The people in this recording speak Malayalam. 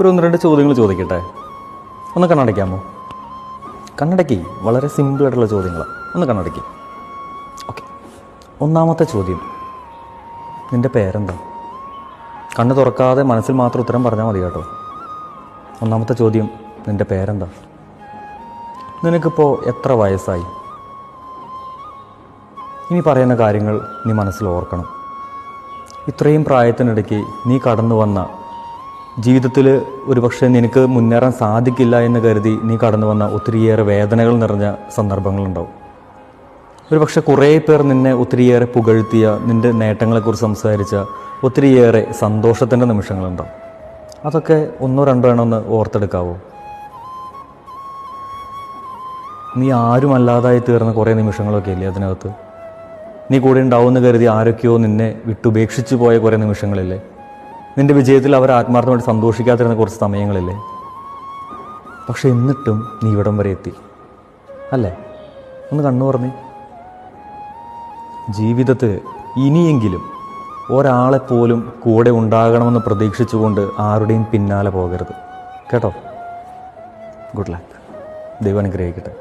ഒന്ന് രണ്ട് ചോദ്യങ്ങൾ ചോദിക്കട്ടെ? ഒന്ന് കണ്ണടയ്ക്കാമോ? കണ്ണടയ്ക്ക്. വളരെ സിമ്പിളായിട്ടുള്ള ചോദ്യങ്ങളാണ്. ഒന്ന് കണ്ണടയ്ക്ക്. ഓക്കെ. ഒന്നാമത്തെ ചോദ്യം, നിൻ്റെ പേരെന്താ? കണ്ണ് തുറക്കാതെ മനസ്സിൽ മാത്രം ഉത്തരം പറഞ്ഞാൽ മതി കേട്ടോ. ഒന്നാമത്തെ ചോദ്യം, നിൻ്റെ പേരെന്താ? നിനക്കിപ്പോൾ എത്ര വയസ്സായി? ഇനി പറയുന്ന കാര്യങ്ങൾ നീ മനസ്സിൽ ഓർക്കണം. ഇത്രയും പ്രായത്തിനിടയ്ക്ക് നീ കടന്നു വന്ന ജീവിതത്തിൽ ഒരുപക്ഷെ നിനക്ക് മുന്നേറാൻ സാധിക്കില്ല എന്ന് കരുതി നീ കടന്നു വന്ന ഒത്തിരിയേറെ വേദനകൾ നിറഞ്ഞ സന്ദർഭങ്ങളുണ്ടാവും. ഒരുപക്ഷെ കുറേ പേർ നിന്നെ ഒത്തിരിയേറെ പുകഴ്ത്തിയ, നിൻ്റെ നേട്ടങ്ങളെക്കുറിച്ച് സംസാരിച്ച ഒത്തിരിയേറെ സന്തോഷത്തിൻ്റെ നിമിഷങ്ങളുണ്ടാവും. അതൊക്കെ ഒന്നോ രണ്ടോ എണ്ണമെന്ന് ഓർത്തെടുക്കാവോ? നീ ആരുമല്ലാതായി തീർന്ന കുറേ നിമിഷങ്ങളൊക്കെ ഇല്ലേ അതിനകത്ത്? നീ കൂടെ ഉണ്ടാവുമെന്ന് കരുതി ആരൊക്കെയോ നിന്നെ വിട്ടുപേക്ഷിച്ചു പോയ കുറേ നിമിഷങ്ങളില്ലേ? നിൻ്റെ വിജയത്തിൽ അവർ ആത്മാർത്ഥമായിട്ട് സന്തോഷിക്കാതിരുന്ന കുറച്ച് സമയങ്ങളില്ലേ? പക്ഷെ എന്നിട്ടും നീ ഇവിടം വരെ എത്തി അല്ലേ? ഒന്ന് കണ്ണു പറഞ്ഞേ. ജീവിതത്തിൽ ഇനിയെങ്കിലും ഒരാളെപ്പോലും കൂടെ ഉണ്ടാകണമെന്ന് പ്രതീക്ഷിച്ചുകൊണ്ട് ആരുടെയും പിന്നാലെ പോകരുത് കേട്ടോ. Good luck. ദൈവം അനുഗ്രഹിക്കട്ടെ.